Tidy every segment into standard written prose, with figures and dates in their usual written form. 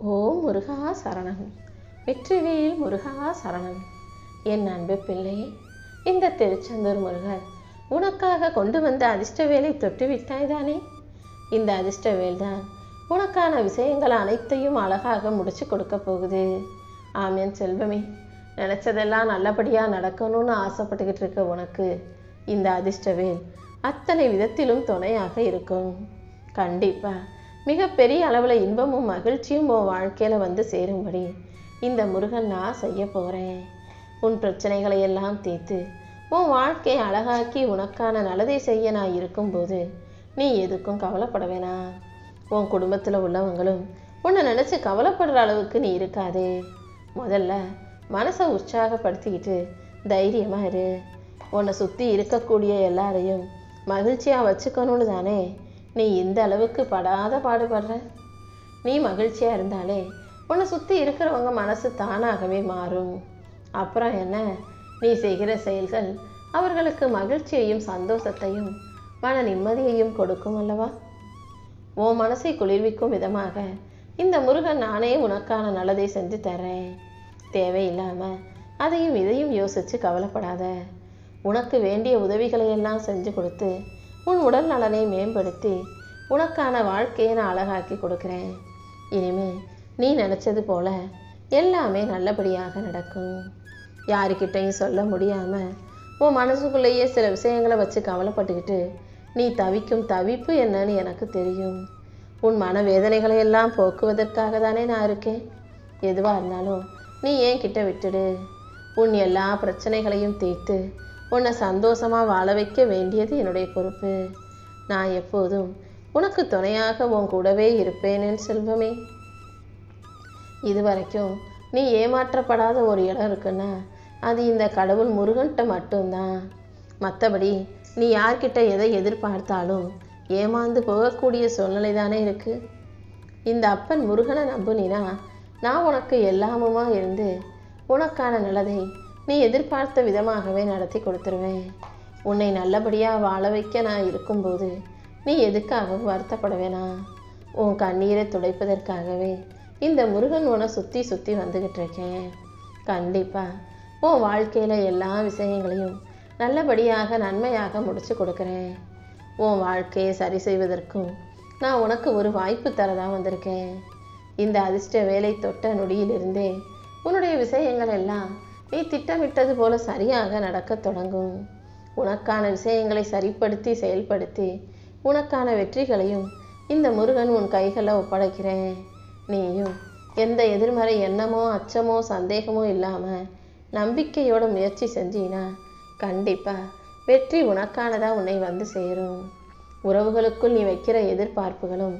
ஓம் முருகா சரணம். வெற்றிவேல் முருகா சரணம். என் அன்பு பிள்ளை, இந்த திருச்செந்தூர் முருகன் உனக்காக கொண்டு வந்த அதிர்ஷ்ட வேலை தொட்டு விட்டாய்தானே. இந்த அதிர்ஷ்ட வேல் தான் உனக்கான விஷயங்கள் அனைத்தையும் அழகாக முடிச்சு கொடுக்க போகுது. ஆமேன் செல்வமே. நினச்சதெல்லாம் நல்லபடியாக நடக்கணும்னு ஆசைப்பட்டுக்கிட்டு இருக்க உனக்கு இந்த அதிர்ஷ்ட வேல் அத்தனை விதத்திலும் துணையாக இருக்கும். கண்டிப்பாக மிகப்பெரிய அளவில் இன்பமும் மகிழ்ச்சியும் உன் வாழ்க்கையில் வந்து சேரும்படி இந்த முருகன் நான் செய்ய போகிறேன். உன் பிரச்சனைகளை எல்லாம் தீர்த்து உன் வாழ்க்கையை அழகாக்கி உனக்கான நல்லதை செய்ய நான் இருக்கும்போது நீ எதுக்கும் கவலைப்பட வேணாம். உன் குடும்பத்தில் உள்ளவங்களும் உன்னை நினச்சி கவலைப்படுற அளவுக்கு நீ இருக்காதே. முதல்ல மனசை உற்சாகப்படுத்திக்கிட்டு தைரியமாக இரு. உன்னை சுற்றி இருக்கக்கூடிய எல்லாரையும் மகிழ்ச்சியாக வச்சுக்கணும்னு தானே நீ இந்த அளவுக்கு படாத பாடுபடுற. நீ மகிழ்ச்சியாக இருந்தாலே உன்னை சுற்றி இருக்கிறவங்க மனசு தானாகவே மாறும். அப்புறம் என்ன, நீ செய்கிற செயல்கள் அவர்களுக்கு மகிழ்ச்சியையும் சந்தோஷத்தையும் மன நிம்மதியையும் கொடுக்கும் அல்லவா. உன் மனசை குளிர்விக்கும் விதமாக இந்த முருகன் நானே உனக்கான நல்லதை செஞ்சு தரேன். தேவையில்லாமல் அதையும் இதையும் யோசித்து கவலைப்படாத. உனக்கு வேண்டிய உதவிகளை எல்லாம் செஞ்சு கொடுத்து உன் உடல் நலனை மேம்படுத்தி உனக்கான வாழ்க்கையை நான் அழகாக்கி கொடுக்குறேன். இனிமே நீ நினச்சது போல எல்லாமே நல்லபடியாக நடக்கும். யாருக்கிட்டையும் சொல்ல முடியாமல் உன் மனசுக்குள்ளேயே சில விஷயங்களை வச்சு கவலைப்பட்டுக்கிட்டு நீ தவிக்கும் தவிப்பு என்னன்னு எனக்கு தெரியும். உன் மனவேதனைகளை எல்லாம் போக்குவதற்காக தானே நான் இருக்கேன். எதுவாக இருந்தாலும் நீ ஏன் கிட்ட விட்டுடு. உன் எல்லா பிரச்சனைகளையும் தீர்த்து உன்னை சந்தோஷமாக வாழ வைக்க வேண்டியது என்னுடைய பொறுப்பு. நான் எப்போதும் உனக்கு துணையாக உன் கூடவே இருப்பேனேன் செல்வமே. இதுவரைக்கும் நீ ஏமாற்றப்படாத ஒரு இடம் இருக்குன்னா அது இந்த கடவுள் முருகன்கிட்ட மட்டும்தான். மற்றபடி நீ யார்கிட்ட எதை எதிர்பார்த்தாலும் ஏமாந்து போகக்கூடிய சூழ்நிலை தானே இருக்குது. இந்த அப்பன் முருகனை நம்புனினா நான் உனக்கு எல்லாமுமா இருந்து உனக்கான நல்லதை நீ எதிர்பார்த்த விதமாகவே நடத்தி கொடுத்துருவேன். உன்னை நல்லபடியாக வாழ வைக்க நான் இருக்கும்போது நீ எதுக்காகவும் வருத்தப்பட வேணாம். உன் கண்ணீரை துடைப்பதற்காகவே இந்த முருகன் உன்னை சுற்றி சுற்றி வந்துக்கிட்டு இருக்கேன். கண்டிப்பாக உன் வாழ்க்கையில் எல்லா விஷயங்களையும் நல்லபடியாக நன்மையாக முடித்து கொடுக்குறேன். உன் வாழ்க்கையை சரி செய்வதற்கும் நான் உனக்கு ஒரு வாய்ப்பு தரதான் வந்திருக்கேன். இந்த அதிர்ஷ்ட வேலை தொட்ட நொடியிலிருந்தே உன்னுடைய விஷயங்கள் எல்லாம் நீ திட்டமிட்டது போல சரியாக நடக்க தொடங்கும். உனக்கான விஷயங்களை சரிப்படுத்தி செயல்படுத்தி உனக்கான வெற்றிகளையும் இந்த முருகன் உன் கைகளை ஒப்படைக்கிறேன். நீயும் எந்த எதிர்மறை எண்ணமோ அச்சமோ சந்தேகமோ இல்லாமல் நம்பிக்கையோட முயற்சி செஞ்சினா கண்டிப்பாக வெற்றி உனக்கானதாக உன்னை வந்து சேரும். உறவுகளுக்குள் நீ வைக்கிற எதிர்பார்ப்புகளும்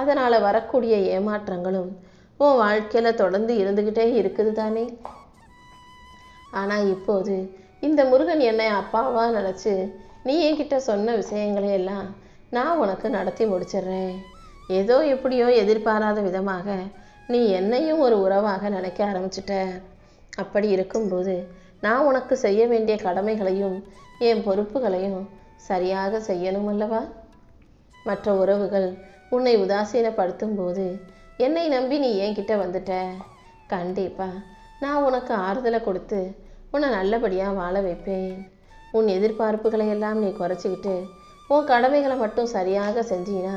அதனால் வரக்கூடிய ஏமாற்றங்களும் உன் வாழ்க்கையில் தொடர்ந்து இருந்துக்கிட்டே இருக்குது தானே. ஆனால் இப்போது இந்த முருகன் என்னை அப்பாவாக நினச்சி நீ என்கிட்ட சொன்ன விஷயங்களை எல்லாம் நான் உனக்கு நடத்தி முடிச்சிடுறேன். ஏதோ எப்படியோ எதிர்பாராத விதமாக நீ என்னையும் ஒரு உறவாக நினைக்க ஆரம்பிச்சிட்ட. அப்படி இருக்கும்போது நான் உனக்கு செய்ய வேண்டிய கடமைகளையும் என் பொறுப்புகளையும் சரியாக செய்யணும் அல்லவா. மற்ற உறவுகள் உன்னை உதாசீனப்படுத்தும் போது என்னை நம்பி நீ என்கிட்ட வந்துட்ட. கண்டிப்பாக நான் உனக்கு ஆறுதலை கொடுத்து உன்னை நல்லபடியாக வாழ வைப்பேன். உன் எதிர்பார்ப்புகளை எல்லாம் நீ குறைச்சிக்கிட்டு உன் கடமைகளை மட்டும் சரியாக செஞ்சினா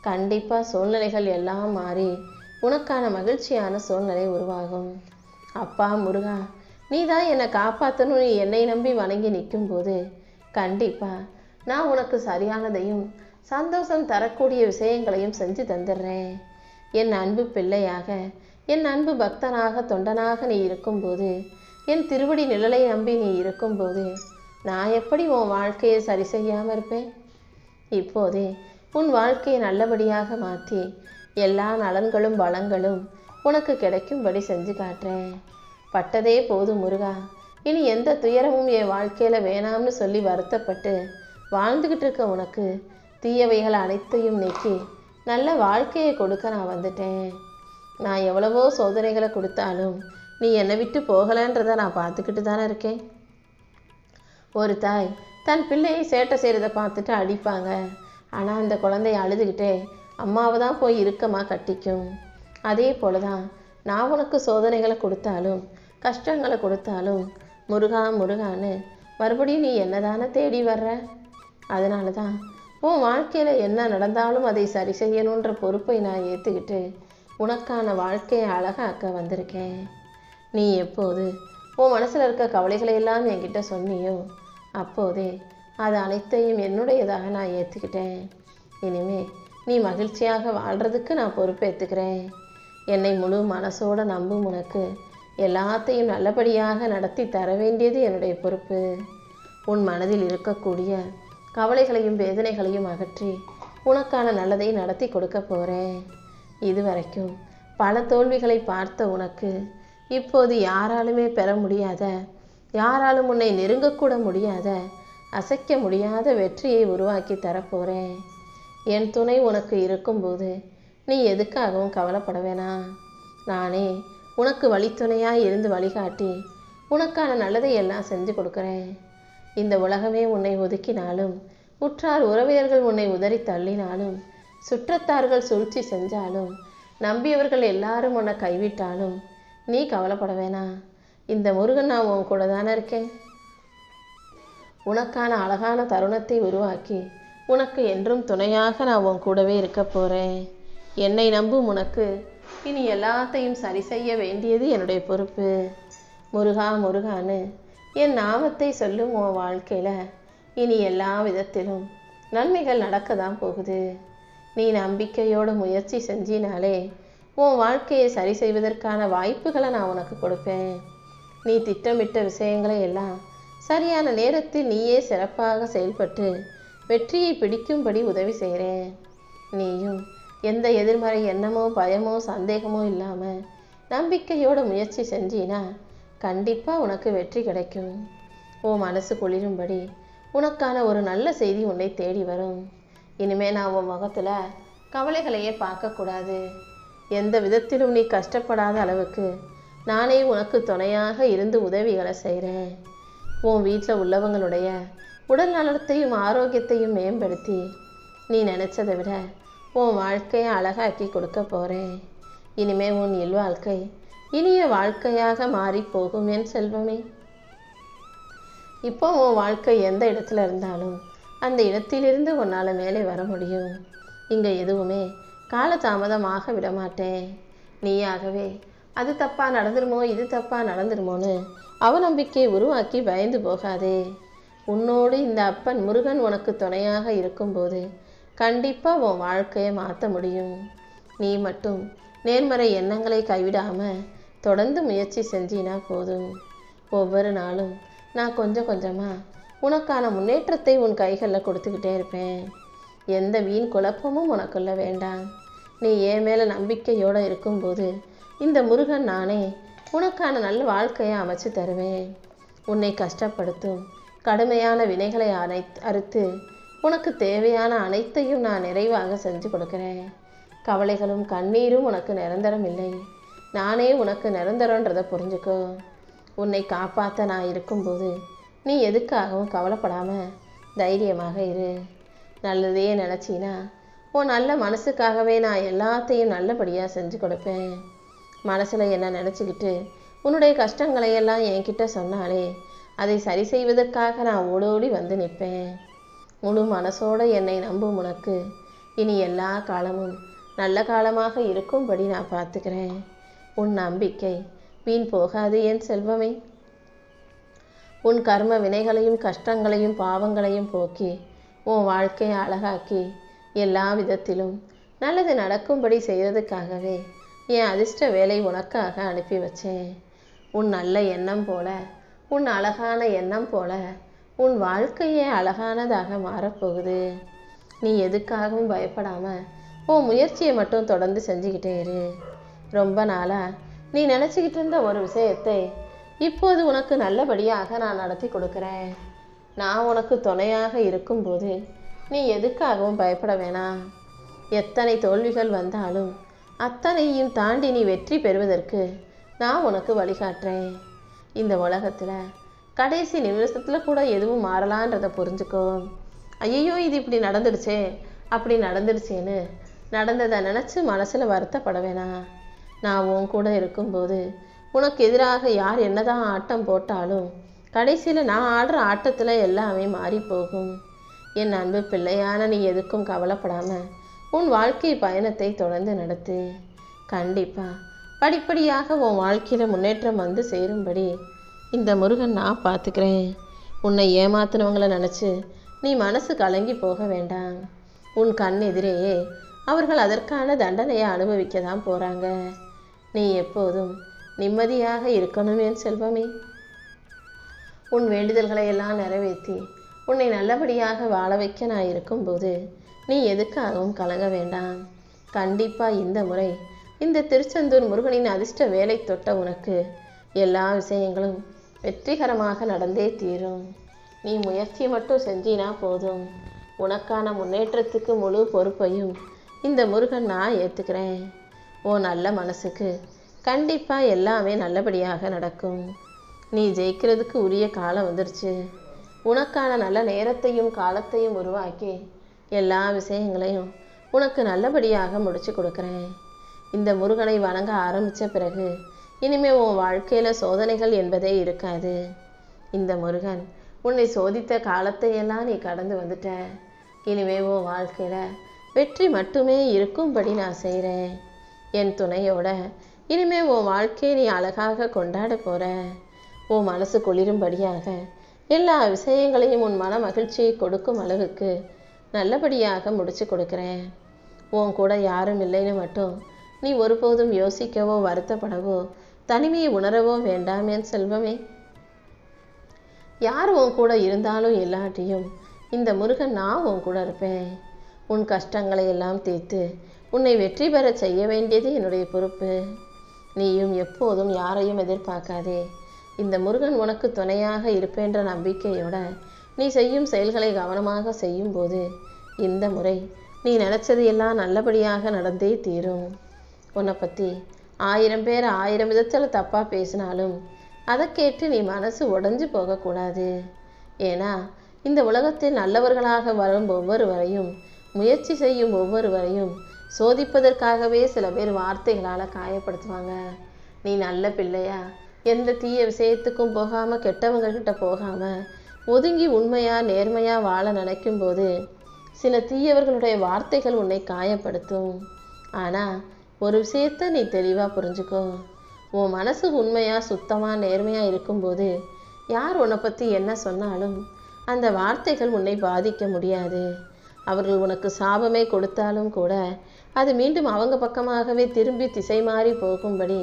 கண்டிப்பாக சூழ்நிலைகள் எல்லாம் மாறி உனக்கான மகிழ்ச்சியான சூழ்நிலை உருவாகும். அப்பா முருகா, நீ தான் என்னை காப்பாற்றணும். நீ என்னை நம்பி வணங்கி நிற்கும்போது கண்டிப்பாக நான் உனக்கு சரியானதையும் சந்தோஷம் தரக்கூடிய விஷயங்களையும் செஞ்சு தந்துடுறேன். என் அன்பு பிள்ளையாக, என் அன்பு பக்தனாக தொண்டனாக நீ இருக்கும்போது, என் திருவடி நிழலை நம்பி நீ இருக்கும்போது நான் எப்படி உன் வாழ்க்கையை சரி செய்யாமல் இருப்பேன். இப்போதே உன் வாழ்க்கையை நல்லபடியாக மாற்றி எல்லா நலன்களும் பலங்களும் உனக்கு கிடைக்கும்படி செஞ்சு காட்டுறேன். பட்டதே போதும் முருகா, இனி எந்த துயரமும் என் வாழ்க்கையில் வேணாம்னு சொல்லி வருத்தப்பட்டு வாழ்ந்துக்கிட்டு இருக்க உனக்கு தீயவைகள் அனைத்தையும் நீக்கி நல்ல வாழ்க்கையை கொடுக்க நான் வந்துட்டேன். நான் எவ்வளவோ சோதனைகளை கொடுத்தாலும் நீ என்னை விட்டு போகலைன்றதை நான் பார்த்துக்கிட்டு தானே இருக்கேன். ஒரு தாய் தன் பிள்ளையை சேட்டை செய்கிறத பார்த்துட்டு அடிப்பாங்க. ஆனால் அந்த குழந்தைய அழுதுகிட்டே அம்மாவை தான் போய் இறுக்கமாக கட்டிக்கும். அதே போலதான் நான் உனக்கு சோதனைகளை கொடுத்தாலும் கஷ்டங்களை கொடுத்தாலும் முருகா முருகான்னு மறுபடியும் நீ என்னதானே தேடி வர்ற. அதனால தான் உன் வாழ்க்கையில் என்ன நடந்தாலும் அதை சரி செய்யணுன்ற பொறுப்பை நான் ஏற்றுக்கிட்டு உனக்கான வாழ்க்கையை அழகாக்க வந்திருக்கேன். நீ எப்போது உன் மனசில் இருக்க கவலைகளை எல்லாம் என்கிட்ட சொன்னியோ அப்போதே அது அனைத்தையும் என்னுடையதாக நான் ஏற்றுக்கிட்டேன். இனிமே நீ மகிழ்ச்சியாக வாழ்கிறதுக்கு நான் பொறுப்பேற்றுக்கிறேன். என்னை முழு மனசோட நம்பும் உனக்கு எல்லாத்தையும் நல்லபடியாக நடத்தி தர வேண்டியது என்னுடைய பொறுப்பு. உன் மனதில் இருக்கக்கூடிய கவலைகளையும் வேதனைகளையும் அகற்றி உனக்கான நல்லதை நடத்தி கொடுக்க போகிறேன். இதுவரைக்கும் பல தோல்விகளை பார்த்த உனக்கு இப்போது யாராலுமே பெற முடியாத, யாராலும் உன்னை நெருங்கக்கூட முடியாத, அசைக்க முடியாத வெற்றியை உருவாக்கி தரப்போகிறேன். என் துணை உனக்கு இருக்கும்போது நீ எதுக்காகவும் கவலைப்பட வேணாம். நானே உனக்கு வழித்துணையாக இருந்து வழிகாட்டி உனக்கான நல்லதை எல்லாம் செஞ்சு கொடுக்குறேன். இந்த உலகமே உன்னை ஒதுக்கினாலும், உற்றார் உறவினர்கள் உன்னை உதறி தள்ளினாலும், சுற்றத்தார்கள் சூழ்ச்சி செஞ்சாலும், நம்பியவர்கள் எல்லாரும் உன்னை கைவிட்டாலும் நீ கவலைப்பட வேணாம். இந்த முருகன் நான் உன் கூட தானே இருக்கேன். உனக்கான அழகான தருணத்தை உருவாக்கி உனக்கு என்றும் துணையாக நான் உன் கூடவே இருக்க போகிறேன். என்னை நம்பும் உனக்கு இனி எல்லாத்தையும் சரி செய்ய வேண்டியது என்னுடைய பொறுப்பு. முருகா முருகான்னு என் நாமத்தை சொல்லும் உன் வாழ்க்கையில் இனி எல்லா விதத்திலும் நன்மைகள் நடக்க தான் போகுது. நீ நம்பிக்கையோடு முயற்சி செஞ்சினாலே உன் வாழ்க்கையை சரி செய்வதற்கான வாய்ப்புகளை நான் உனக்கு கொடுப்பேன். நீ திட்டமிட்ட விஷயங்களை எல்லாம் சரியான நேரத்தில் நீயே சிறப்பாக செயல்பட்டு வெற்றியை பிடிக்கும்படி உதவி செய்கிறேன். நீயும் எந்த எதிர்மறை எண்ணமோ பயமோ சந்தேகமோ இல்லாமல் நம்பிக்கையோட முயற்சி செஞ்சினா கண்டிப்பாக உனக்கு வெற்றி கிடைக்கும். உன் மனசு குளிரும்படி உனக்கான ஒரு நல்ல செய்தி உன்னை தேடி வரும். இனிமே நான் உன் முகத்தில் கவலைகளையே பார்க்கக்கூடாது. எந்த விதத்திலும் நீ கஷ்டப்படாத அளவுக்கு நானே உனக்கு துணையாக இருந்து உதவிகளை செய்கிறேன். உன் வீட்டில் உள்ளவங்களுடைய உடல் நலத்தையும் ஆரோக்கியத்தையும் மேம்படுத்தி நீ நினச்சதை விட உன் வாழ்க்கையை அழகாக்கி கொடுக்க போகிறேன். இனிமே உன் இல்வாழ்க்கை இனிய வாழ்க்கையாக மாறி போகும் என் செல்வமே. இப்போ உன் வாழ்க்கை எந்த இடத்துல இருந்தாலும் அந்த இடத்திலிருந்து உன்னால் மேலே வர முடியும். இங்கே எதுவுமே காலதாமதமாக விடமாட்டேன். நீயாகவே அது தப்பாக நடந்துருமோ இது தப்பாக நடந்துருமோன்னு அவநம்பிக்கையை உருவாக்கி பயந்து போகாதே. உன்னோடு இந்த அப்பன் முருகன் உனக்கு துணையாக இருக்கும்போது கண்டிப்பாக உன் வாழ்க்கையை மாற்ற முடியும். நீ மட்டும் நேர்மறை எண்ணங்களை கைவிடாமல் தொடர்ந்து முயற்சி செஞ்சினா போதும். ஒவ்வொரு நாளும் நான் கொஞ்சம் கொஞ்சமாக உனக்கான முன்னேற்றத்தை உன் கைகளில் கொடுத்துக்கிட்டே இருப்பேன். எந்த வீண் குழப்பமும் உனக்குள்ள வேண்டாம். நீ என் மேலே நம்பிக்கையோடு இருக்கும்போது இந்த முருகன் நானே உனக்கான நல்ல வாழ்க்கையை அமைச்சு தருவேன். உன்னை கஷ்டப்படுத்தும் கடுமையான வினைகளை அறுத்து உனக்கு தேவையான அனைத்தையும் நான் நிறைவாக செஞ்சு கொடுக்குறேன். கவலைகளும் கண்ணீரும் உனக்கு நிரந்தரம் இல்லை. நானே உனக்கு நிரந்தரன்றதை புரிஞ்சுக்கோ. உன்னை காப்பாற்ற நான் இருக்கும்போது நீ எதுக்காகவும் கவலைப்படாமல் தைரியமாக இரு. நல்லதே நினச்சினா உன் நல்ல மனசுக்காகவே நான் எல்லாத்தையும் நல்லபடியாக செஞ்சு கொடுப்பேன். மனசில் என்ன நினச்சிக்கிட்டு உன்னுடைய கஷ்டங்களையெல்லாம் என்கிட்ட சொன்னாலே அதை சரி செய்வதற்காக நான் ஓடோடி வந்து நிற்பேன். முழு மனசோடு என்னை நம்பும் உனக்கு இனி எல்லா காலமும் நல்ல காலமாக இருக்கும்படி நான் பார்த்துக்கிறேன். உன் நம்பிக்கை வீண் போகாது என் செல்வமே. உன் கர்ம வினைகளையும் கஷ்டங்களையும் பாவங்களையும் போக்கி உன் வாழ்க்கையை அழகாக்கி எல்லா விதத்திலும் நல்லது நடக்கும்படி செய்கிறதுக்காகவே என் அதிர்ஷ்ட வேலை உனக்காக அனுப்பி வச்சேன். உன் நல்ல எண்ணம் போல, உன் அழகான எண்ணம் போல உன் வாழ்க்கையே அழகானதாக மாறப்போகுது. நீ எதுக்காகவும் பயப்படாமல் உன் முயற்சியை மட்டும் தொடர்ந்து செஞ்சுக்கிட்டே இரு. ரொம்ப நாளாக நீ நினச்சிக்கிட்டு இருந்த ஒரு விஷயத்தை இப்போது உனக்கு நல்லபடியாக நான் நடத்தி கொடுக்குறேன். நான் உனக்கு துணையாக இருக்கும்போது நீ எதுக்காகவும் பயப்பட வேணாம். எத்தனை தோல்விகள் வந்தாலும் அத்தனையும் தாண்டி நீ வெற்றி பெறுவதற்கு நான் உனக்கு வழிகாட்டுறேன். இந்த உலகத்தில் கடைசி நிமிஷத்தில் கூட எதுவும் மாறலான்றதை புரிஞ்சுக்கோ. ஐயோ இது இப்படி நடந்துடுச்சே அப்படி நடந்துடுச்சேன்னு நடந்ததை நினச்சி மனசில் வருத்தப்பட வேணாம். நான் உன் கூட இருக்கும்போது உனக்கு எதிராக யார் என்னதான் ஆட்டம் போட்டாலும் கடைசியில் நான் ஆடுற ஆட்டத்தில் எல்லாமே மாறி போகும். என் அன்பு பிள்ளையான நீ எதுக்கும் கவலைப்படாமல் உன் வாழ்க்கை பயணத்தை தொடர்ந்து நடத்து. கண்டிப்பாக படிப்படியாக உன் வாழ்க்கையில் முன்னேற்றம் வந்து சேரும்படி இந்த முருகன் நான் பார்த்துக்கிறேன். உன்னை ஏமாத்தினவங்களை நினச்சி நீ மனசு கலங்கி போக வேண்டாம். உன் கண் எதிரேயே அவர்கள் அதற்கான தண்டனையை அனுபவிக்க தான் போகிறாங்க. நீ எப்போதும் நிம்மதியாக இருக்கணும் என் செல்வமே. உன் வேண்டுதல்களை எல்லாம் நிறைவேற்றி உன்னை நல்லபடியாக வாழ வைக்க நான் இருக்கும்போது நீ எதுக்காகவும் கலங்க வேண்டாம். கண்டிப்பாக இந்த முறை இந்த திருச்செந்தூர் முருகனின் அதிர்ஷ்ட வேலை தொட்ட உனக்கு எல்லா விஷயங்களும் வெற்றிகரமாக நடந்தே தீரும். நீ முயற்சி மட்டும் செஞ்சினா போதும். உனக்கான முன்னேற்றத்துக்கு முழு பொறுப்பையும் இந்த முருகன் நான் ஏற்றுக்கிறேன். ஓ நல்ல மனசுக்கு கண்டிப்பாக எல்லாமே நல்லபடியாக நடக்கும். நீ ஜெயிக்கிறதுக்கு உரிய காலம் வந்துருச்சு. உனக்கான நல்ல நேரத்தையும் காலத்தையும் உருவாக்கி எல்லா விஷயங்களையும் உனக்கு நல்லபடியாக முடிச்சு கொடுக்குறேன். இந்த முருகனை வணங்க ஆரம்பித்த பிறகு இனிமேல் உன் வாழ்க்கையில் சோதனைகள் என்பதே இருக்காது. இந்த முருகன் உன்னை சோதித்த காலத்தையெல்லாம் நீ கடந்து வந்துட்ட. இனிமேல் உன் வாழ்க்கையில் வெற்றி மட்டுமே இருக்கும்படி நான் செய்கிறேன். என் துணையோட இனிமேல் உன் வாழ்க்கையை நீ அழகாக கொண்டாட போகிற. உன் மனசு குளிரும்படியாக எல்லா விஷயங்களையும் உன் மன மகிழ்ச்சியை கொடுக்கும் அளவுக்கு நல்லபடியாக முடிச்சு கொடுக்குறேன். உன் கூட யாரும் இல்லைன்னு மட்டும் நீ ஒருபோதும் யோசிக்கவோ வருத்தப்படவோ தனிமையை உணரவோ வேண்டாம் என் செல்வமே. யார் உன் கூட இருந்தாலும் இல்லாட்டியும் இந்த முருகன் நான் உன் கூட இருப்பேன். உன் கஷ்டங்களை எல்லாம் தீர்த்து உன்னை வெற்றி பெற செய்ய வேண்டியது என்னுடைய பொறுப்பு. நீயும் எப்போதும் யாரையும் எதிர்பார்க்காதே. இந்த முருகன் உனக்கு துணையாக இருப்பேன்ற நம்பிக்கையோட நீ செய்யும் செயல்களை கவனமாக செய்யும்போது இந்த முறை நீ நினச்சது எல்லாம் நல்லபடியாக நடந்தே தீரும். உன்னை பற்றி 1000 பேர் 1000 விதத்தில் தப்பாக பேசினாலும் அதை கேட்டு நீ மனசு உடைஞ்சு போகக்கூடாது. ஏன்னா இந்த உலகத்தில் நல்லவர்களாக வரும் ஒவ்வொருவரையும் முயற்சி செய்யும் ஒவ்வொருவரையும் சோதிப்பதற்காகவே சில பேர் வார்த்தைகளால் காயப்படுத்துவாங்க. நீ நல்ல பிள்ளையா எந்த தீய விஷயத்துக்கும் போகாமல் கெட்டவங்கக்கிட்ட போகாமல் ஒதுங்கி உண்மையாக நேர்மையாக வாழ நினைக்கும் போது சில தீயவர்களுடைய வார்த்தைகள் உன்னை காயப்படுத்தும். ஆனால் ஒரு விஷயத்தை நீ தெளிவாக புரிஞ்சுக்கோ. உன் மனசு உண்மையாக சுத்தமாக நேர்மையாக இருக்கும்போது யார் உன்னை பற்றி என்ன சொன்னாலும் அந்த வார்த்தைகள் உன்னை பாதிக்க முடியாது. அவர்கள் உனக்கு சாபமே கொடுத்தாலும் கூட அது மீண்டும் அவங்க பக்கமாகவே திரும்பி திசை மாறி போகும்படி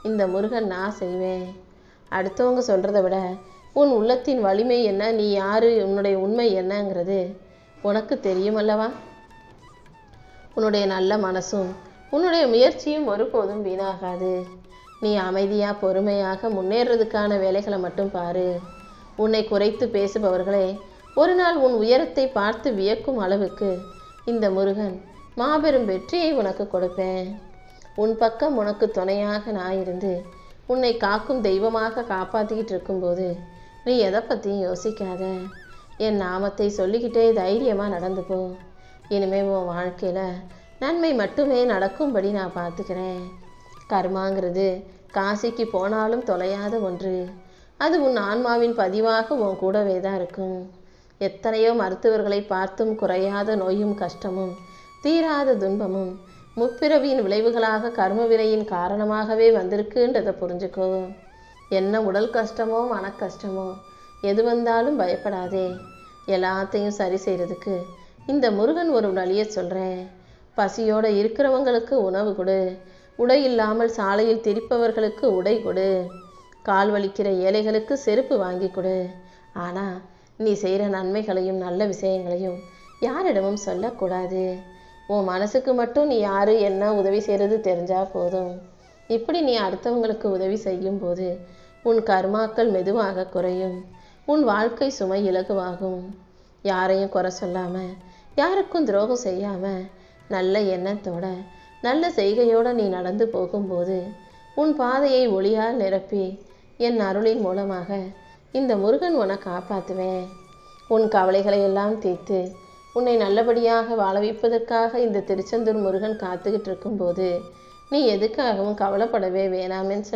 இந்த முருகன் நான் செய்வேன். அடுத்தவங்க சொல்கிறத விட உன் உள்ளத்தின் வலிமை என்ன, நீ யார், உன்னுடைய உண்மை என்னங்கிறது உனக்கு தெரியுமல்லவா. உன்னுடைய நல்ல மனசும் உன்னுடைய முயற்சியும் ஒருபோதும் வீணாகாது. நீ அமைதியாக பொறுமையாக முன்னேறதுக்கான வேலைகளை மட்டும் பாரு. உன்னை குறைத்து பேசுபவர்களே ஒரு நாள் உன் உயரத்தை பார்த்து வியக்கும் அளவுக்கு இந்த முருகன் மாபெரும் வெற்றியை உனக்கு கொடுப்பேன். உன் பக்கம் உனக்கு துணையாக நான் இருந்து உன்னை காக்கும் தெய்வமாக காப்பாற்றிக்கிட்டு இருக்கும்போது நீ எதை பற்றியும் யோசிக்காத. என் நாமத்தை சொல்லிக்கிட்டே தைரியமாக நடந்து போ. இனிமேல் உன் வாழ்க்கையில் நன்மை மட்டுமே நடக்கும்படி நான் பார்த்துக்கிறேன். கர்மாங்கிறது காசிக்கு போனாலும் தொலையாத ஒன்று. அது உன் ஆன்மாவின் பதிவாக உன் கூடவே தான் இருக்கும். எத்தனையோ மருத்துவர்களை பார்த்தும் குறையாத நோயும் கஷ்டமும் தீராத துன்பமும் முப்பிறவியின் விளைவுகளாக கர்ம வினையின் காரணமாகவே வந்திருக்குன்றதை புரிஞ்சுக்கோ. என்ன உடல் கஷ்டமோ மன கஷ்டமோ எது வந்தாலும் பயப்படாதே. எல்லாத்தையும் சரி செய்கிறதுக்கு இந்த முருகன் ஒரு வழியை சொல்கிறேன். பசியோடு இருக்கிறவங்களுக்கு உணவு கொடு. உடை இல்லாமல் சாலையில் திரிப்பவர்களுக்கு உடை கொடு. கால் வலிக்கிற ஏழைகளுக்கு செருப்பு வாங்கி கொடு. ஆனால் நீ செய்கிற நன்மைகளையும் நல்ல விஷயங்களையும் யாரிடமும் சொல்லக்கூடாது. உன் மனசுக்கு மட்டும் நீ யார் என்ன உதவி செய்கிறது தெரிஞ்சால் போதும். இப்படி நீ அடுத்தவங்களுக்கு உதவி செய்யும்போது உன் கர்மாக்கள் மெதுவாக குறையும். உன் வாழ்க்கை சுமை இலகுவாகும். யாரையும் குறை சொல்லாமல் யாருக்கும் துரோகம் செய்யாமல் நல்ல எண்ணத்தோட நல்ல செய்கையோடு நீ நடந்து போகும்போது உன் பாதையை ஒளியால் நிரப்பி என் அருளின் மூலமாக இந்த முருகன் உன்னை காப்பாற்றுவேன். உன் கவலைகளை எல்லாம் தீர்த்து உன்னை நல்லபடியாக வாழ வைப்பதற்காக இந்த திருச்செந்தூர் முருகன் காத்துக்கிட்டு இருக்கும்போது நீ எதுக்காகவும் கவலைப்படவே வேணாமேன்னு